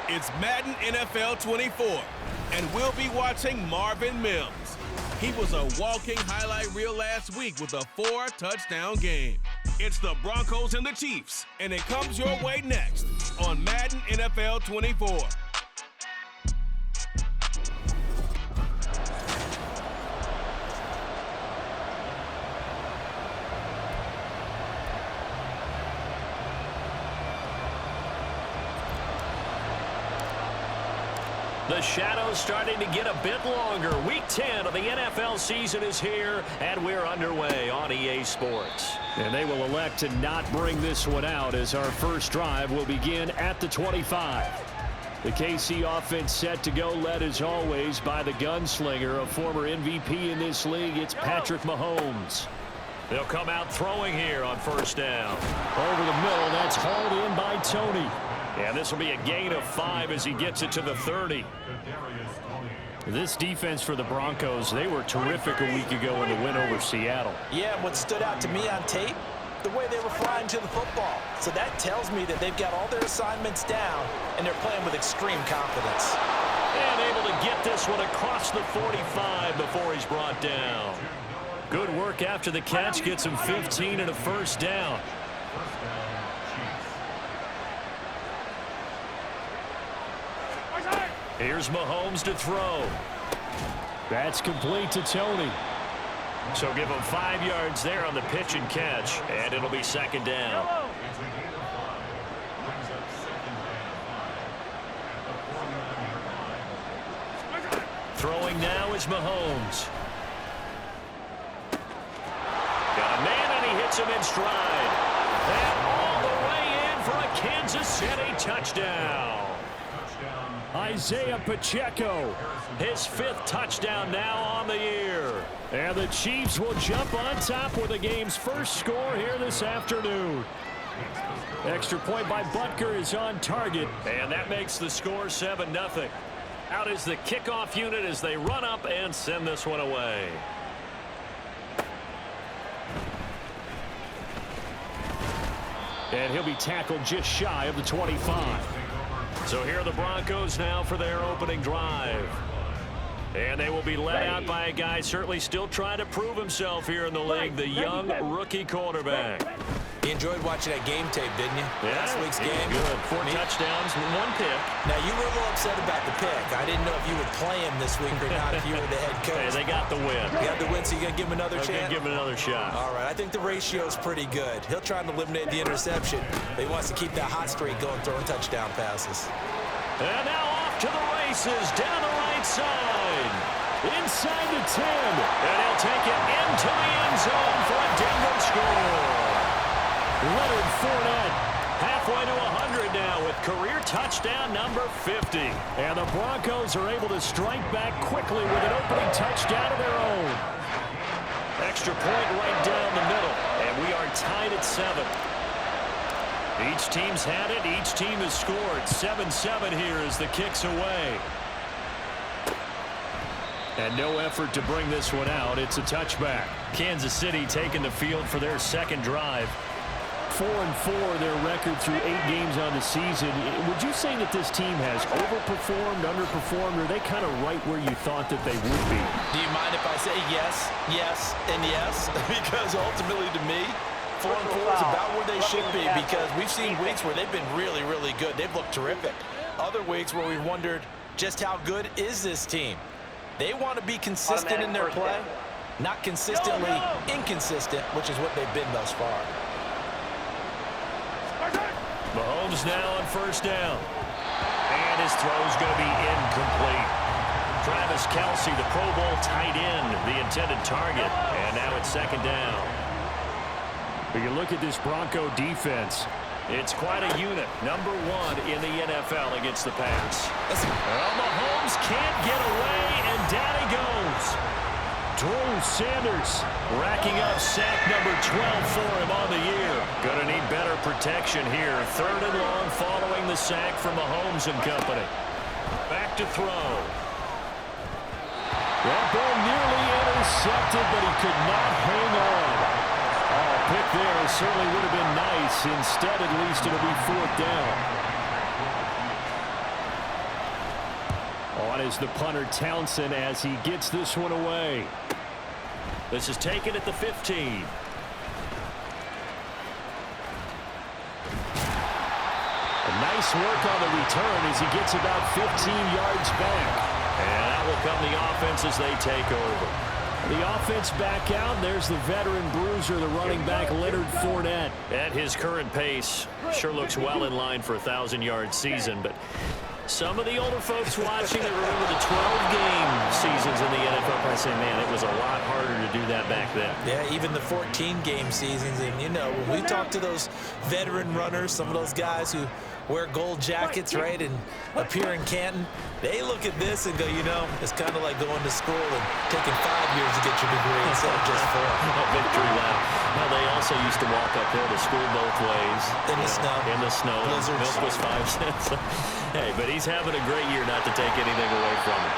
It's Madden NFL 24, and we'll be watching Marvin Mims. He was a walking highlight reel last week with a 4-touchdown game. It's the Broncos and the Chiefs, and it comes your way next on Madden NFL 24. The shadow's starting to get a bit longer. Week 10 of the NFL season is here, and we're underway on EA Sports. And they will elect to not bring this one out as our first drive will begin at the 25. The KC offense set to go, led as always by the gunslinger, a former MVP in this league. It's Patrick Mahomes. They'll come out throwing here on first down. Over the middle, that's hauled in by Tony. And this will be a gain of 5 as he gets it to the 30. This defense for the Broncos, they were terrific a week ago in the win over Seattle. Yeah, what stood out to me on tape, the way they were flying to the football. So that tells me that they've got all their assignments down, and they're playing with extreme confidence. And able to get this one across the 45 before he's brought down. Good work after the catch, gets him 15 and a first down. Here's Mahomes to throw. That's complete to Tony. So give him 5 yards there on the pitch and catch, and it'll be second down. Throwing now is Mahomes. Got a man, and he hits him in stride. And all the way in for a Kansas City touchdown. Isaiah Pacheco, his 5th touchdown now on the year. And the Chiefs will jump on top with the game's first score here this afternoon. Extra point by Butker is on target. And that makes the score 7-0. Out is the kickoff unit as they run up and send this one away. And he'll be tackled just shy of the 25. So here are the Broncos now for their opening drive. And they will be led out by a guy certainly still trying to prove himself here in the league, the young rookie quarterback. You enjoyed watching that game tape, didn't you? Yeah, last week's game. Good. 4 touchdowns, 1 pick. Now, you were a little upset about the pick. I didn't know if you would play him this week or not if you were the head coach. Hey, they got the win. They got the win, so you going to give him another chance? Give him another shot. All right, I think the ratio's pretty good. He'll try and eliminate the interception, but he wants to keep that hot streak going, throwing touchdown passes. And now off to the races, down the right side. Inside the 10. And he'll take it into the end zone for a Denver score. Leonard Fournette, halfway to 100 now with career touchdown number 50. And the Broncos are able to strike back quickly with an opening touchdown of their own. Extra point right down the middle, and we are tied at 7. Each team's had it, each team has scored. 7-7 here as the kick's away. And no effort to bring this one out. It's a touchback. Kansas City taking the field for their second drive. 4-4 their record through 8 games on the season. Would you say that this team has overperformed, underperformed, or are they kind of right where you thought that they would be? Do you mind if I say yes, yes, and yes? Because ultimately to me, 4-4 is about where they should be, because we've seen weeks where they've been really, really good. They've looked terrific. Other weeks where we've wondered just how good is this team. They want to be consistent in their play, not consistently inconsistent, which is what they've been thus far. Mahomes now on first down. And his throw's going to be incomplete. Travis Kelce, the Pro Bowl tight end, the intended target. And now it's second down. When you look at this Bronco defense, it's quite a unit. Number 1 in the NFL against the pass. Well, Mahomes can't get away, and down he goes. Drew Sanders racking up sack number 12 for him on the year. Gonna need better protection here. 3rd and long following the sack from Mahomes and company. Back to throw. That ball nearly intercepted, but he could not hang on. Oh, pick there certainly would have been nice. Instead, at least it'll be 4th down. On is the punter Townsend as he gets this one away. This is taken at the 15. Nice work on the return as he gets about 15 yards back. And out will come the offense as they take over. The offense back out. There's the veteran bruiser, the running back Leonard Fournette. At his current pace, sure looks well in line for a 1,000-yard season, but some of the older folks watching that remember the 12-game seasons in the NFL probably say, man, it was a lot harder to do that back then. Yeah, even the 14-game seasons. And, you know, when we talk to those veteran runners, some of those guys who wear gold jackets, right, and appear in Canton, they look at this and go, you know, it's kind of like going to school and taking 5 years to get your degree instead of just 4. A victory lap. Well, they also used to walk uphill to school both ways. In the snow. In the snow. Blizzards. Milk was 5 cents. Hey, but he's having a great year, not to take anything away from him.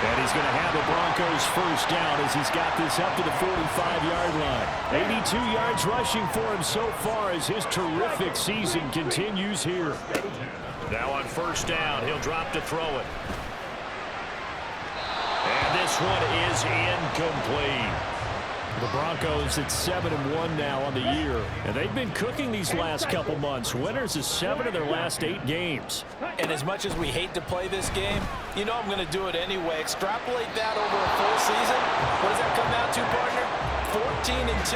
And he's going to have the Broncos first down as he's got this up to the 45-yard line. 82 yards rushing for him so far as his terrific season continues here. Now on first down, he'll drop to throw it. And this one is incomplete. The Broncos at 7-1 now on the year. And they've been cooking these last couple months. Winners of 7 of their last 8 games. And as much as we hate to play this game, you know I'm going to do it anyway. Extrapolate that over a full season. What does that come out to, partner? 14-2.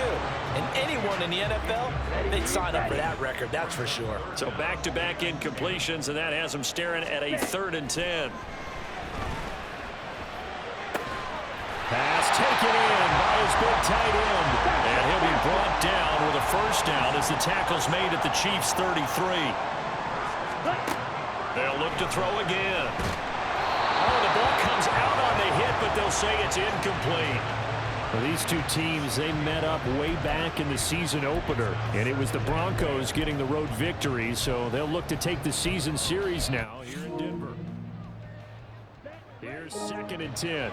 And anyone in the NFL, they'd sign up for that record, that's for sure. So back-to-back incompletions, and that has them staring at a 3rd and 10. Pass taken in by his big tight end. And he'll be brought down with a first down as the tackle's made at the Chiefs' 33. They'll look to throw again. Oh, the ball comes out on the hit, but they'll say it's incomplete. Well, these two teams, they met up way back in the season opener. And it was the Broncos getting the road victory, so they'll look to take the season series now here in Denver. Here's 2nd and 10.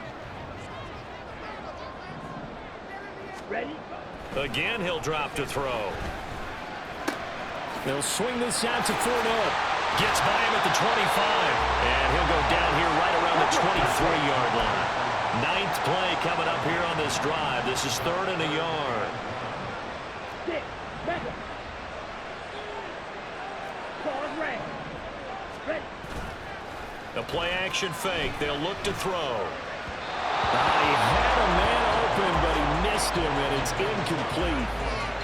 Ready? Again, he'll drop to throw. They'll swing this out to Fournette. Gets by him at the 25. And he'll go down here right around the 23-yard line. 9th play coming up here on this drive. This is 3rd and a yard. 6, back up. Pause, red. Ready. A play-action fake. They'll look to throw. He had a man open, but he missed him, and it's incomplete.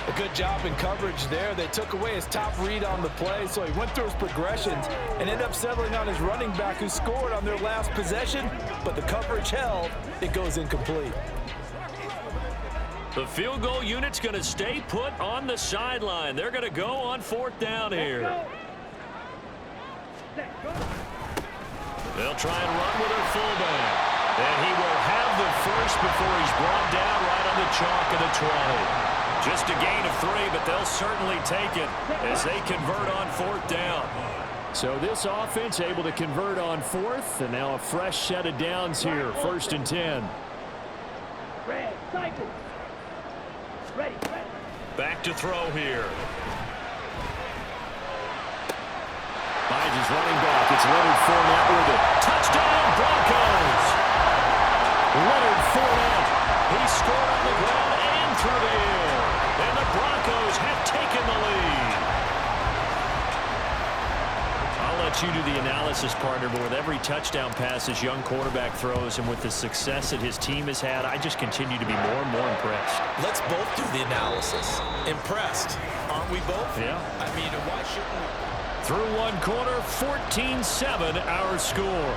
A good job in coverage there. They took away his top read on the play, so he went through his progressions and ended up settling on his running back who scored on their last possession, but the coverage held. It goes incomplete. The field goal unit's going to stay put on the sideline. They're going to go on 4th down here. They'll try and run with their fullback. And he will have the first before he's brought down right on the chalk of the 20. Just a gain of 3, but they'll certainly take it as they convert on 4th down. So this offense able to convert on 4th, and now a fresh set of downs here, 1st and 10. Red, cycle. Ready. Back to throw here. Finds his running back. It's Leonard Fournette with it. Touchdown, Broncos! Leonard Fournette. He scored on the ground and through the air. And the Broncos have taken the lead. I'll let you do the analysis, partner, but with every touchdown pass this young quarterback throws and with the success that his team has had, I just continue to be more and more impressed. Let's both do the analysis. Impressed, aren't we both? Yeah. I mean, why shouldn't we? Through one quarter, 14-7 our score.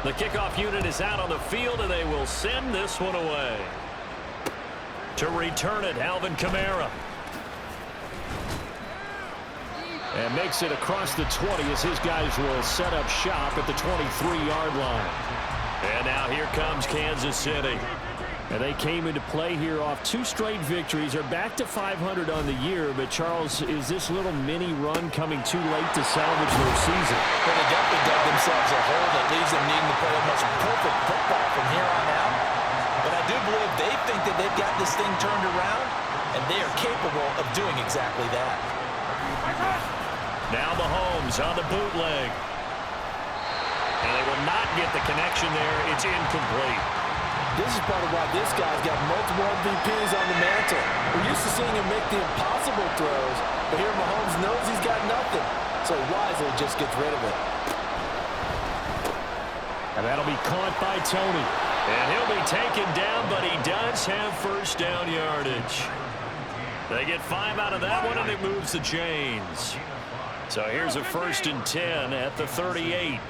The kickoff unit is out on the field, and they will send this one away. To return it, Alvin Kamara. And makes it across the 20 as his guys will set up shop at the 23-yard line. And now here comes Kansas City. And they came into play here off 2 straight victories. They're back to 500 on the year. But, Charles, is this little mini run coming too late to salvage their season? Well, they definitely dug themselves a hole that leaves them needing to play almost perfect football from here on out. But I do believe they think that they've got this thing turned around, and they are capable of doing exactly that. Now Mahomes on the bootleg. And they will not get the connection there. It's incomplete. This is part of why this guy's got multiple MVPs on the mantle. We're used to seeing him make the impossible throws, but here Mahomes knows he's got nothing, so wisely just gets rid of it. And that'll be caught by Tony. And he'll be taken down, but he does have first down yardage. They get 5 out of that one, and it moves the chains. So here's a 1st and 10 at the 38.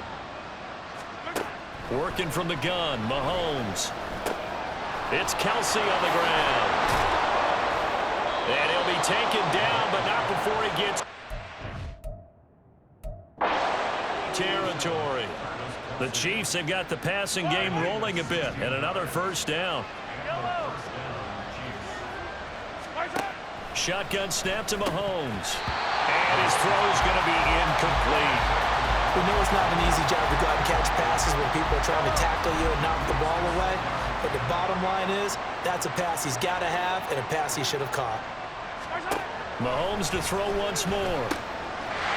Working from the gun, Mahomes. It's Kelsey on the ground. And he'll be taken down, but not before he gets territory. The Chiefs have got the passing game rolling a bit, and another first down. Shotgun snap to Mahomes. And his throw is going to be incomplete. We know it's not an easy job to go out and catch passes when people are trying to tackle you and knock the ball away. But the bottom line is, that's a pass he's got to have and a pass he should have caught. Mahomes to throw once more.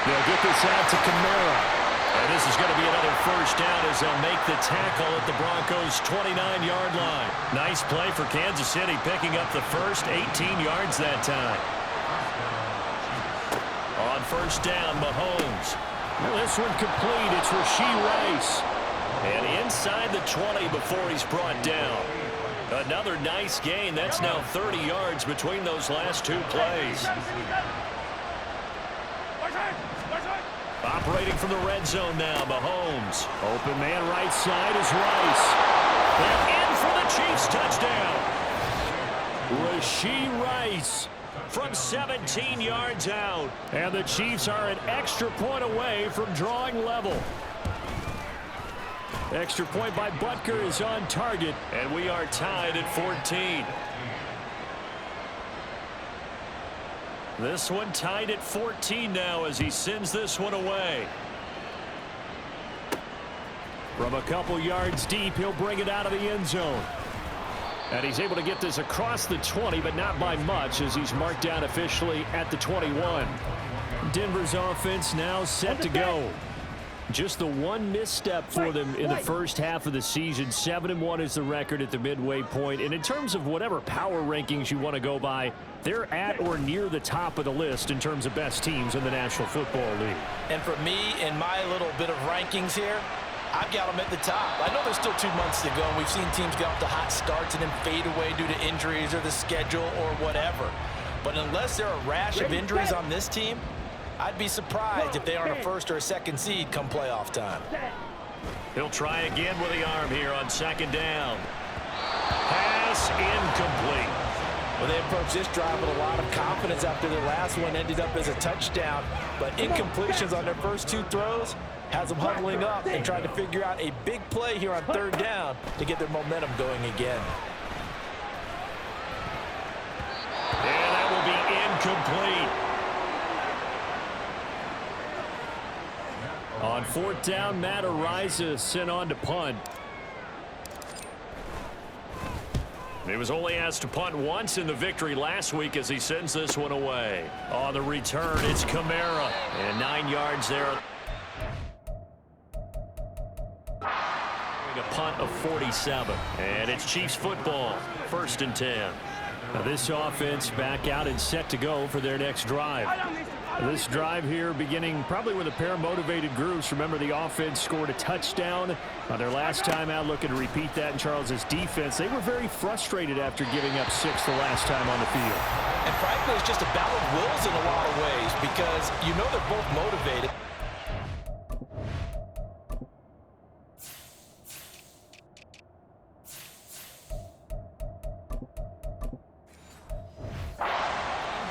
They'll get this out to Kamara. And this is going to be another first down as they'll make the tackle at the Broncos' 29-yard line. Nice play for Kansas City, picking up the first 18 yards that time. On first down, Mahomes. Well, this one complete. It's Rashee Rice. And inside the 20 before he's brought down. Another nice gain. That's now 30 yards between those last 2 plays. Operating from the red zone now, Mahomes. Open man right side is Rice. And in for the Chiefs touchdown. Rashee Rice From 17 yards out. And the Chiefs are an extra point away from drawing level. Extra point by Butker is on target. And we are tied at 14. This one tied at 14 now as he sends this one away. From a couple yards deep, he'll bring it out of the end zone. And he's able to get this across the 20, but not by much as he's marked down officially at the 21. Denver's offense now set to go. Just the one misstep for them in the first half of the season. 7-1 is the record at the midway point. And in terms of whatever power rankings you want to go by, they're at or near the top of the list in terms of best teams in the National Football League. And for me, in my little bit of rankings here, I've got them at the top. I know there's still 2 months to go, and we've seen teams get off to hot starts and then fade away due to injuries or the schedule or whatever. But unless there are a rash of injuries on this team, I'd be surprised if they aren't a first or a second seed come playoff time. He'll try again with the arm here on second down. Pass incomplete. Well, they approached this drive with a lot of confidence after their last one ended up as a touchdown. But incompletions on their first 2 throws has them huddling up and trying to figure out a big play here on third down to get their momentum going again. And that will be incomplete. On fourth down, Matt Araiza sent on to punt. He was only asked to punt once in the victory last week as he sends this one away. On the return, it's Kamara. And 9 yards there. A punt of 47. And it's Chiefs football. 1st and 10. Now this offense back out and set to go for their next drive. This drive here beginning probably with a pair of motivated groups. Remember, the offense scored a touchdown on their last time out. Looking to repeat that in Charles's defense. They were very frustrated after giving up 6 the last time on the field. And frankly, it's just a battle of wills in a lot of ways because you know they're both motivated.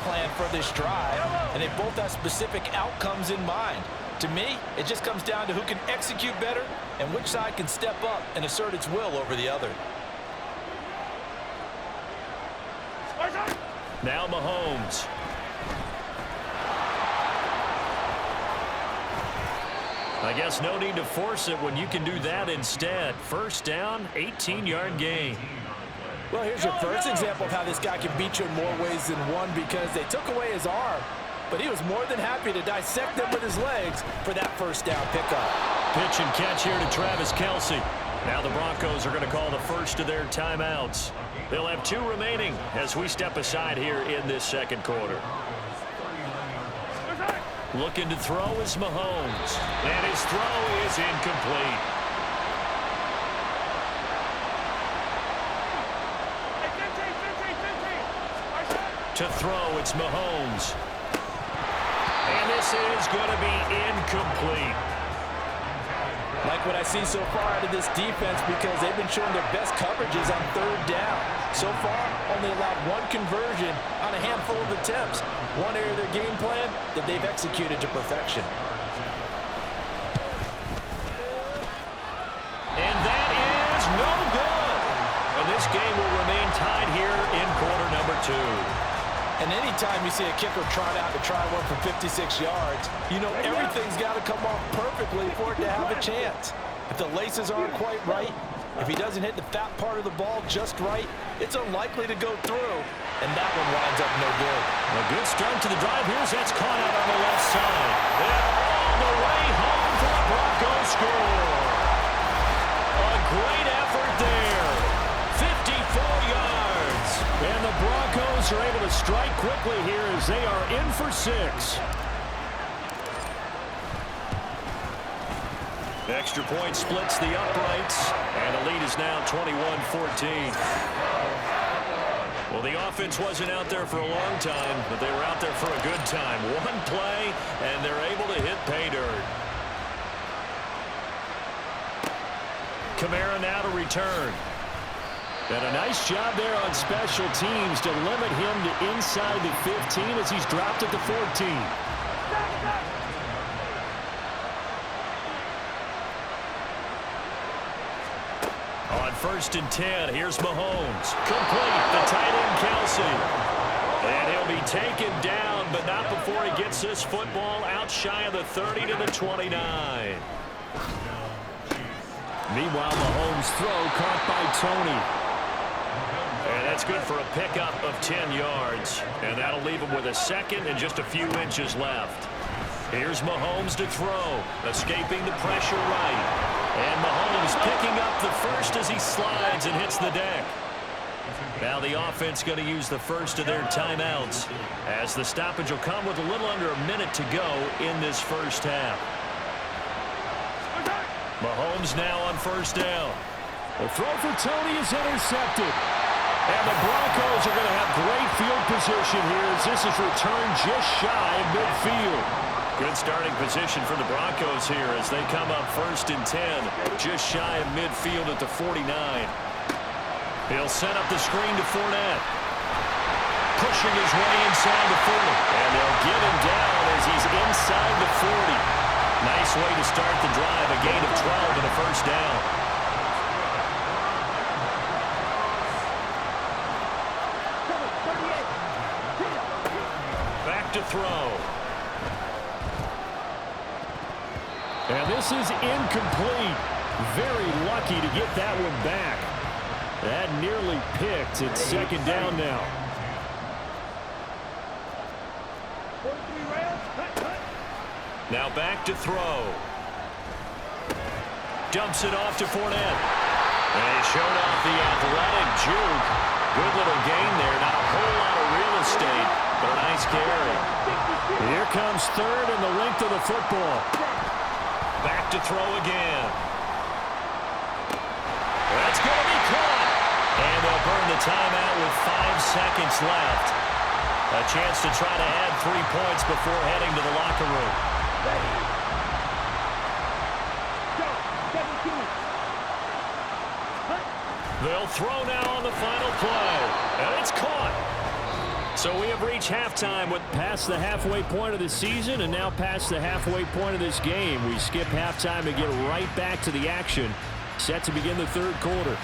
Plan for this drive, and they both have specific outcomes in mind. To me, it just comes down to who can execute better and which side can step up and assert its will over the other. Now Mahomes. I guess no need to force it when you can do that instead. First down, 18-yard gain. Well, here's your first example of how this guy can beat you in more ways than one because they took away his arm. but he was more than happy to dissect them with his legs for that first down pickup. Pitch and catch here to Travis Kelce. Now the Broncos are going to call the first of their timeouts. They'll have 2 remaining as we step aside here in this second quarter. Looking to throw is Mahomes, and his throw is incomplete. To throw, it's Mahomes. And this is going to be incomplete. Like what I see so far out of this defense, because they've been showing their best coverages on third down. So far, only allowed 1 conversion on a handful of attempts. One area of their game plan that they've executed to perfection. And that is no good. And this game will remain tied here in quarter number 2. And anytime you see a kicker trot out to try one for 56 yards, you know everything's got to come off perfectly for it to have a chance. If the laces aren't quite right, if he doesn't hit the fat part of the ball just right, it's unlikely to go through, and that one winds up no good. A good start to the drive. Here's that's caught out on the left side. And all the way home for the Broncos score. A great effort there. 54 yards. And the Broncos are able to strike quickly here as they are in for 6. Extra point splits the uprights, and the lead is now 21-14. Well, the offense wasn't out there for a long time, but they were out there for a good time. One play, and they're able to hit pay dirt. Kamara now to return. And a nice job there on special teams to limit him to inside the 15 as he's dropped at the 14. On 1st and 10, here's Mahomes. Complete, the tight end Kelce. And he'll be taken down, but not before he gets this football out shy of the 30 to the 29. Meanwhile, Mahomes' throw caught by Tony. And that's good for a pickup of 10 yards. And that'll leave him with a second and just a few inches left. Here's Mahomes to throw, escaping the pressure right. And Mahomes picking up the first as he slides and hits the deck. Now the offense going to use the first of their timeouts as the stoppage will come with a little under a minute to go in this first half. Mahomes now on 1st down. The throw for Tony is intercepted. And the Broncos are going to have great field position here as this is returned just shy of midfield. Good starting position for the Broncos here as they come up 1st and 10, just shy of midfield at the 49. He'll set up the screen to Fournette. Pushing his way inside the 40. And they'll get him down as he's inside the 40. Nice way to start the drive, a gain of 12 and a 1st down. Back to throw. And this is incomplete. Very lucky to get that one back. That nearly picked. It's 2nd down now. Now back to throw. Dumps it off to Fournette. And he showed off the athletic juke. Good little gain there. Not a whole lot of real estate, but a nice carry. Here comes 3rd and the length of the football. Back to throw again. That's going to be caught. And they'll burn the timeout with 5 seconds left. A chance to try to add 3 points before heading to the locker room. They'll throw now on the final play. And it's caught. So we have reached halftime with past the halfway point of the season and now past the halfway point of this game. We skip halftime and get right back to the action. Set to begin the 3rd quarter.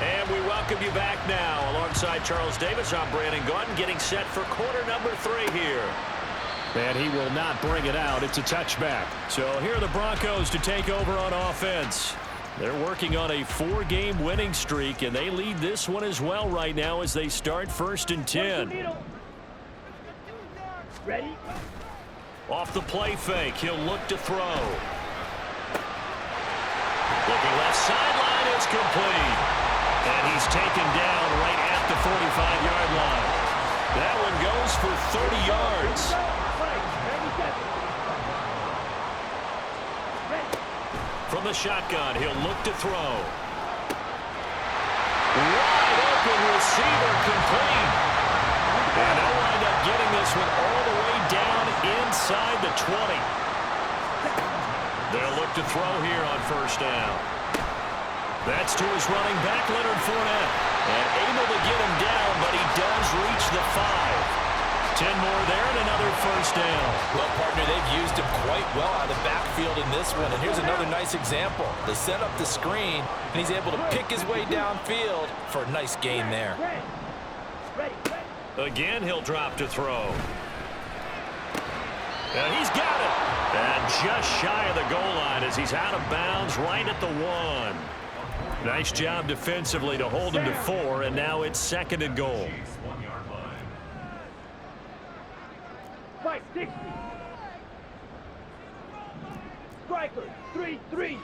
And we welcome you back now. Alongside Charles Davis, I'm Brandon Gordon, getting set for quarter number 3 here. And he will not bring it out. It's a touchback. So here are the Broncos to take over on offense. They're working on a 4-game winning streak, and they lead this one as well right now as they start 1st and 10. Ready? Off the play fake, he'll look to throw. Looking left sideline, it's complete. And he's taken down right at the 45-yard line. That one goes for 30 yards. From the shotgun, he'll look to throw. Wide open receiver, complete. And they'll wind up getting this one all the way down inside the 20. They'll look to throw here on first down. That's to his running back, Leonard Fournette. And able to get him down, but he does reach the 5. 10 more there and another first down. Well, partner, they've used him quite well out of the backfield in this one. And here's another nice example. They set up the screen, and he's able to pick his way downfield for a nice gain there. Again, he'll drop to throw. And he's got it. And just shy of the goal line as he's out of bounds right at the 1. Nice job defensively to hold him to 4, and now it's 2nd and goal. 560. Striker, 3-3.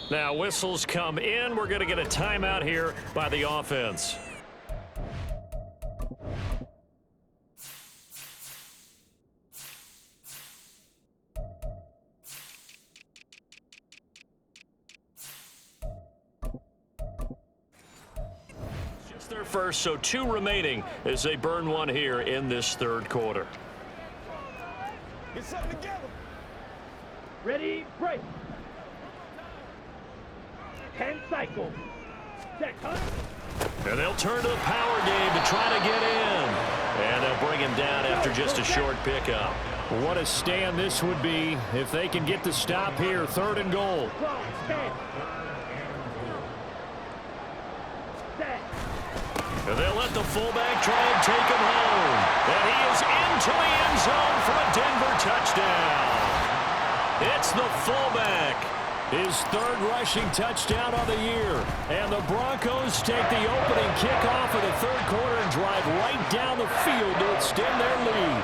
Now whistles come in. We're going to get a timeout here by the offense. Just their first, so 2 remaining as they burn one here in this 3rd quarter. Get something together. Ready, break. 10 cycles. Set, cut. And they'll turn to the power game to try to get in. And they'll bring him down after just a short pickup. What a stand this would be if they can get the stop here. 3rd and goal. 12, 10. Set. And they'll let the fullback try and take him home. And he is into the end zone for a Denver touchdown. It's the fullback. His 3rd rushing touchdown of the year. And the Broncos take the opening kickoff of the 3rd quarter and drive right down the field to extend their lead.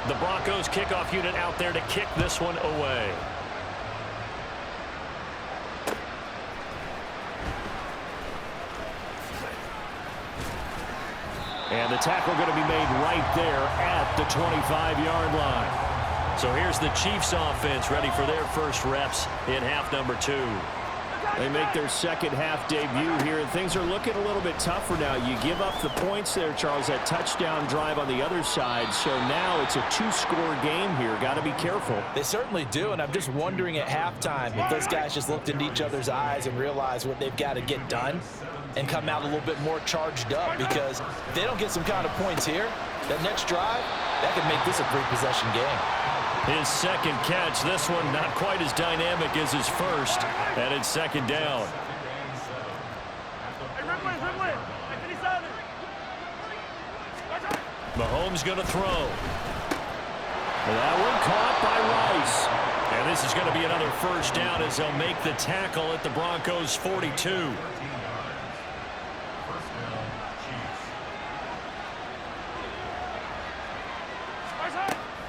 The Broncos kickoff unit out there to kick this one away. And the tackle going to be made right there at the 25-yard line. So here's the Chiefs offense ready for their first reps in half number 2. They make their 2nd half debut here, and things are looking a little bit tougher now. You give up the points there, Charles, that touchdown drive on the other side. So now it's a 2-score game here. Got to be careful. They certainly do, and I'm just wondering at halftime if those guys just looked into each other's eyes and realized what they've got to get done and come out a little bit more charged up, because if they don't get some kind of points here, that next drive, that could make this a 3-possession game. His 2nd catch, this one not quite as dynamic as his first, and it's 2nd down. Mahomes going to throw. That one caught by Rice. And this is going to be another first down as they'll make the tackle at the Broncos' 42.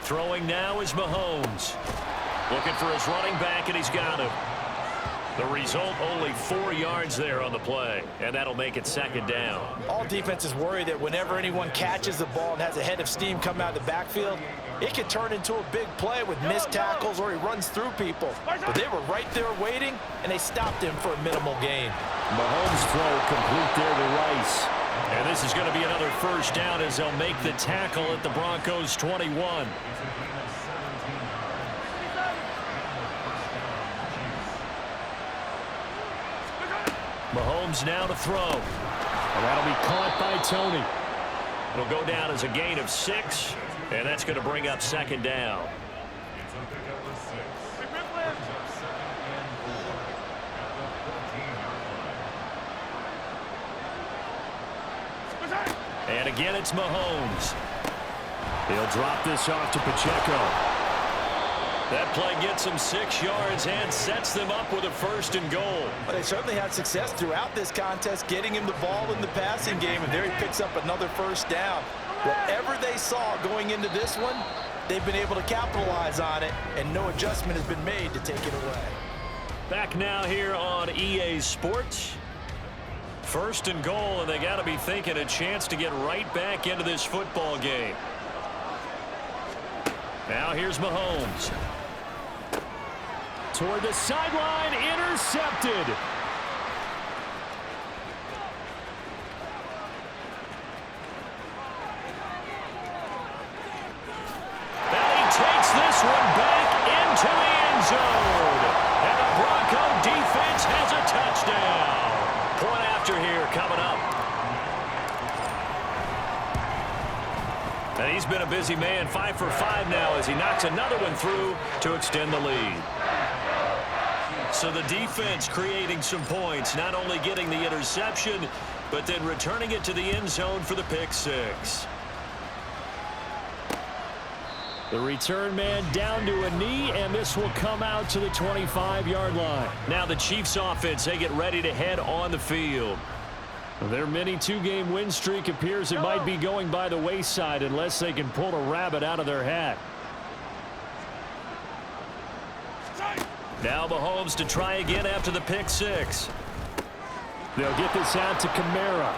Throwing now is Mahomes. Looking for his running back, and he's got him. The result, only 4 yards there on the play, and that'll make it 2nd down. All defenses worry that whenever anyone catches the ball and has a head of steam come out of the backfield, it can turn into a big play with missed tackles or he runs through people. But they were right there waiting, and they stopped him for a minimal gain. Mahomes' throw complete there to Rice. And this is going to be another first down as they'll make the tackle at the Broncos' 21. Mahomes now to throw. And that'll be caught by Tony. It'll go down as a gain of 6, and that's going to bring up 2nd down. And again, it's Mahomes. He'll drop this off to Pacheco. That play gets them 6 yards and sets them up with a 1st and goal. But they certainly had success throughout this contest, getting him the ball in the passing game, and there he picks up another 1st down. Whatever they saw going into this one, they've been able to capitalize on it, and no adjustment has been made to take it away. Back now here on EA Sports. 1st and goal, and they got to be thinking a chance to get right back into this football game. Now here's Mahomes. Toward the sideline, intercepted. And he takes this one back into the end zone. And the Bronco defense has a touchdown. Point after here coming up. And he's been a busy man, 5 for 5 now as he knocks another one through to extend the lead. So the defense creating some points, not only getting the interception, but then returning it to the end zone for the pick 6. The return man down to a knee, and this will come out to the 25-yard line. Now the Chiefs offense, they get ready to head on the field. Their mini 2-game win streak appears it might be going by the wayside unless they can pull a rabbit out of their hat. Now Mahomes to try again after the pick 6. They'll get this out to Kamara.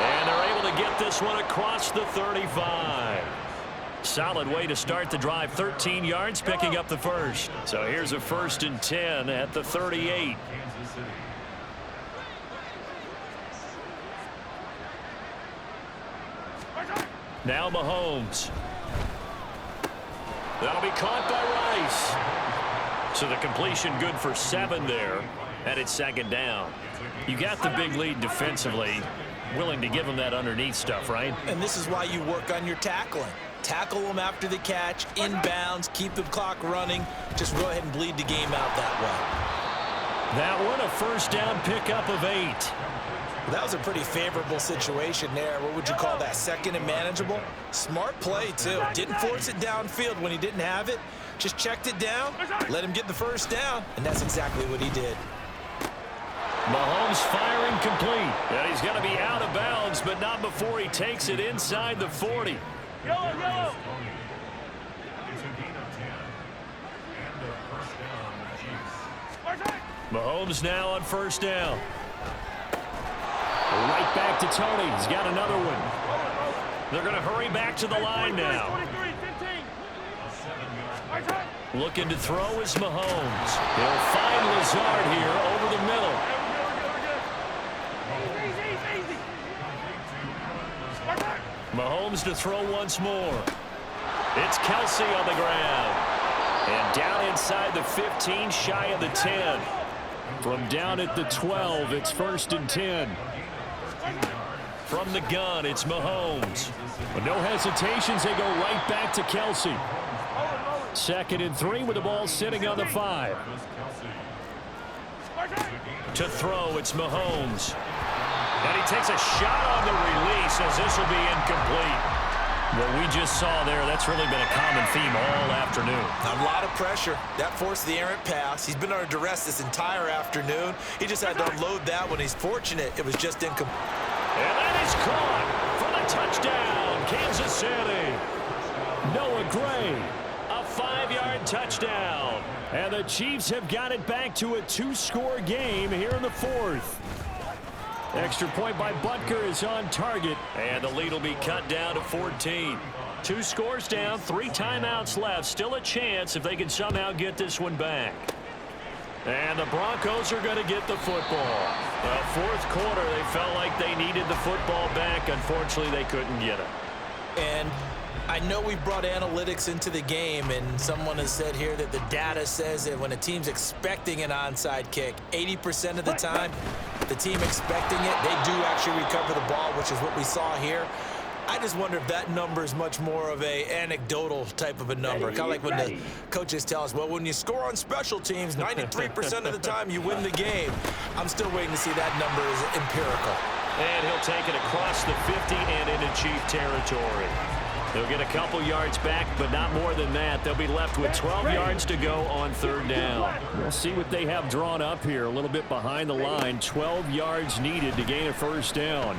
And they're able to get this one across the 35. Solid way to start the drive. 13 yards, picking up the 1st. So here's a 1st and 10 at the 38. Now Mahomes. That'll be caught by Rice. So the completion good for 7 there. And it's 2nd down. You got the big lead defensively. Willing to give them that underneath stuff, right? And this is why you work on your tackling. Tackle them after the catch, inbounds, keep the clock running. Just go ahead and bleed the game out that way. That one a 1st down pickup of 8. That was a pretty favorable situation there. What would you call that? 2nd and manageable? Smart play, too. Didn't force it downfield when he didn't have it. Just checked it down, let him get the 1st down, and that's exactly what he did. Mahomes firing complete. And he's going to be out of bounds, but not before he takes it inside the 40. Yellow. Mahomes now on 1st down. Right back to Tony. He's got another one. They're going to hurry back to the line now. 23, 15. Looking to throw is Mahomes. He'll find Lazard here over the middle. Easy. Mahomes to throw once more. It's Kelsey on the ground. And down inside the 15, shy of the 10. From down at the 12, it's 1st and 10. From the gun, it's Mahomes. But no hesitations, they go right back to Kelsey. 2nd and 3 with the ball sitting on the 5. To throw, it's Mahomes. And he takes a shot on the release as this will be incomplete. What we just saw there, that's really been a common theme all afternoon. A lot of pressure. That forced the errant pass. He's been under duress this entire afternoon. He just had to unload that when he's fortunate. It was just incomplete. And that is caught for the touchdown, Kansas City. Noah Gray, a 5-yard touchdown. And the Chiefs have got it back to a 2-score game here in the 4th. Extra point by Butker is on target. And the lead will be cut down to 14. 2 scores down, 3 timeouts left. Still a chance if they can somehow get this one back. And the Broncos are going to get the football. Well, 4th quarter, they felt like they needed the football back. Unfortunately, they couldn't get it. And I know we brought analytics into the game, and someone has said here that the data says that when a team's expecting an onside kick, 80% of the time, the team expecting it, they do actually recover the ball, which is what we saw here. I just wonder if that number is much more of a anecdotal type of a number. Kind of like when the coaches tell us, well, when you score on special teams, 93% of the time you win the game. I'm still waiting to see that number is empirical. And he'll take it across the 50 and into Chief territory. They'll get a couple yards back, but not more than that. They'll be left with 12 yards to go on third down. We'll see what they have drawn up here. A little bit behind the line. 12 yards needed to gain a first down.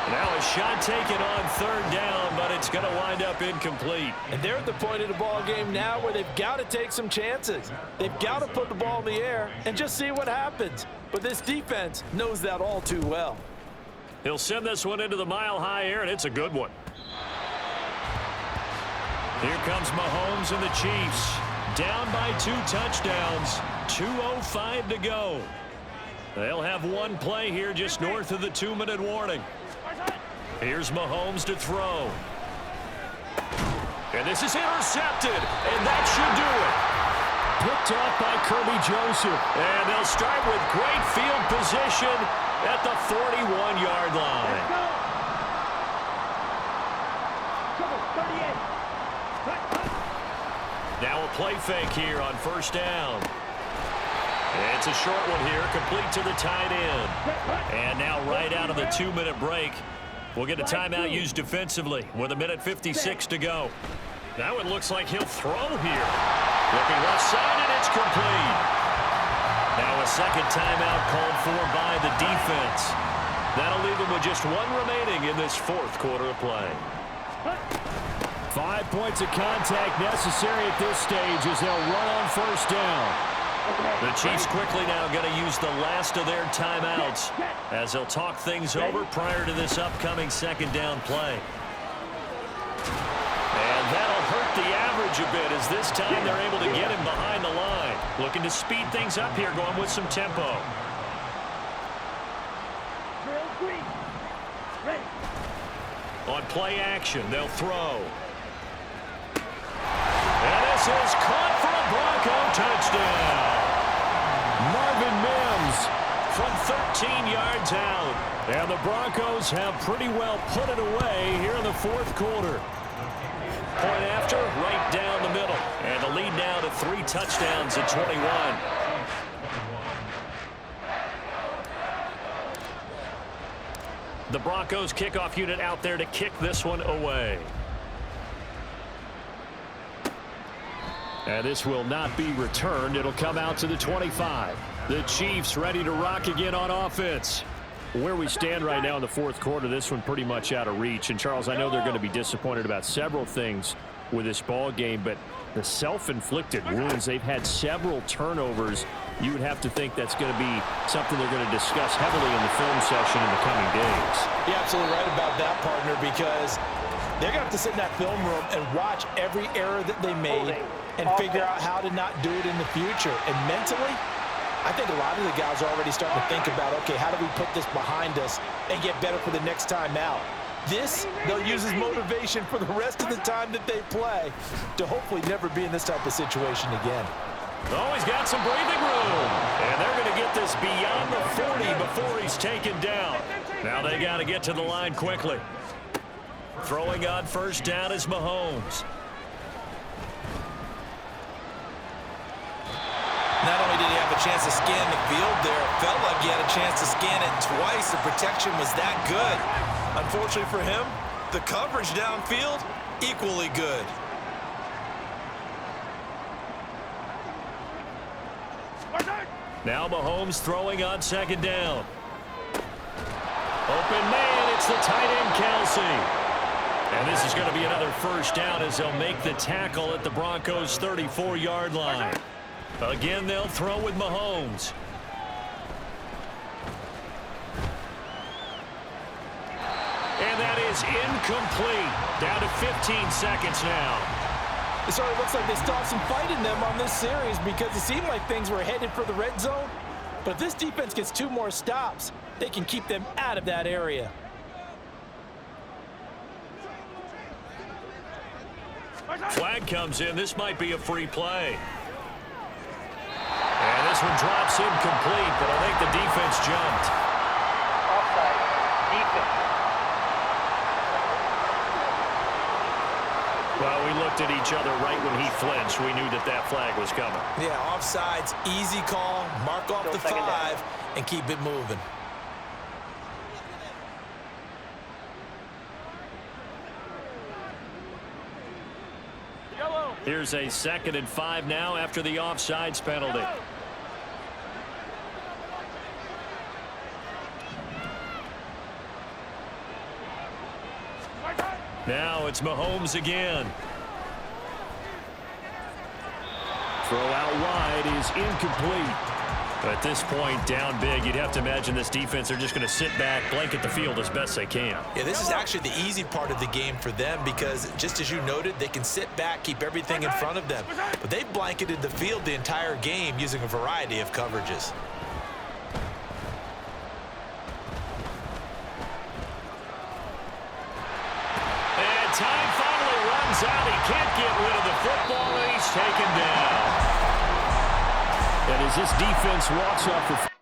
Now a shot taken on third down, but it's going to wind up incomplete. And they're at the point of the ball game now where they've got to take some chances. They've got to put the ball in the air and just see what happens. But this defense knows that all too well. He'll send this one into the mile-high air, and it's a good one. Here comes Mahomes and the Chiefs. Down by 2 touchdowns. 2:05 to go. They'll have one play here just north of the 2-minute warning. Here's Mahomes to throw. And this is intercepted, and that should do it. Picked off by Kirby Joseph. And they'll start with great field position at the 41-yard line. Now a play fake here on first down. It's a short one here, complete to the tight end. And now right out of the 2-minute break, we'll get a timeout used defensively with 1:56 to go. Now it looks like he'll throw here. Looking left side, and it's complete. Now a second timeout called for by the defense. That'll leave them with just one remaining in this fourth quarter of play. 5 points of contact necessary at this stage as they'll run on first down. The Chiefs quickly now going to use the last of their timeouts as they'll talk things over prior to this upcoming second down play. And that'll hurt the average a bit as this time they're able to get him behind the line. Looking to speed things up here, going with some tempo. On play action, they'll throw. And this is caught for a Bronco touchdown. Marvin Mims from 13 yards out. And the Broncos have pretty well put it away here in the fourth quarter. Point after, right down the middle. And the lead now to 3 touchdowns at 21. The Broncos kickoff unit out there to kick this one away. And this will not be returned. It'll come out to the 25. The Chiefs ready to rock again on offense. Where we stand right now in the fourth quarter, this one pretty much out of reach. And, Charles, I know they're going to be disappointed about several things with this ball game, but the self-inflicted wounds, they've had several turnovers. You would have to think that's going to be something they're going to discuss heavily in the film session in the coming days. You're absolutely right about that, partner, because they're going to have to sit in that film room and watch every error that they made and figure out how to not do it in the future. And mentally, I think a lot of the guys are already starting to think about, okay, how do we put this behind us and get better for the next time out? This, they'll use as motivation for the rest of the time that they play to hopefully never be in this type of situation again. Oh, he's got some breathing room. And they're going to get this beyond the 40 before he's taken down. Now they got to get to the line quickly. Throwing on first down is Mahomes. Not only did he have a chance to scan the field there, it felt like he had a chance to scan it twice. The protection was that good. Unfortunately for him, the coverage downfield, equally good. Now Mahomes throwing on second down. Open man, it's the tight end Kelsey. And this is going to be another first down as they'll make the tackle at the Broncos' 34-yard line. Again, they'll throw with Mahomes. And that is incomplete. Down to 15 seconds now. It sort of looks like they still have some fight in them on this series because it seemed like things were headed for the red zone. But if this defense gets 2 more stops, they can keep them out of that area. Flag comes in. This might be a free play. And this one drops incomplete, but I think the defense jumped. Offside. Defense. Well, we looked at each other right when he flinched. We knew that that flag was coming. Yeah, offsides, easy call, mark off the 5, and keep it moving. Here's a 2nd and 5 now after the offsides penalty. Now it's Mahomes again. Throw out wide is incomplete. At this point, down big, you'd have to imagine this defense are just going to sit back, blanket the field as best they can. Yeah, this is actually the easy part of the game for them because, just as you noted, they can sit back, keep everything in front of them. But they've blanketed the field the entire game using a variety of coverages. And time finally runs out. He can't get rid of the football, and he's taken down. And as this defense walks off the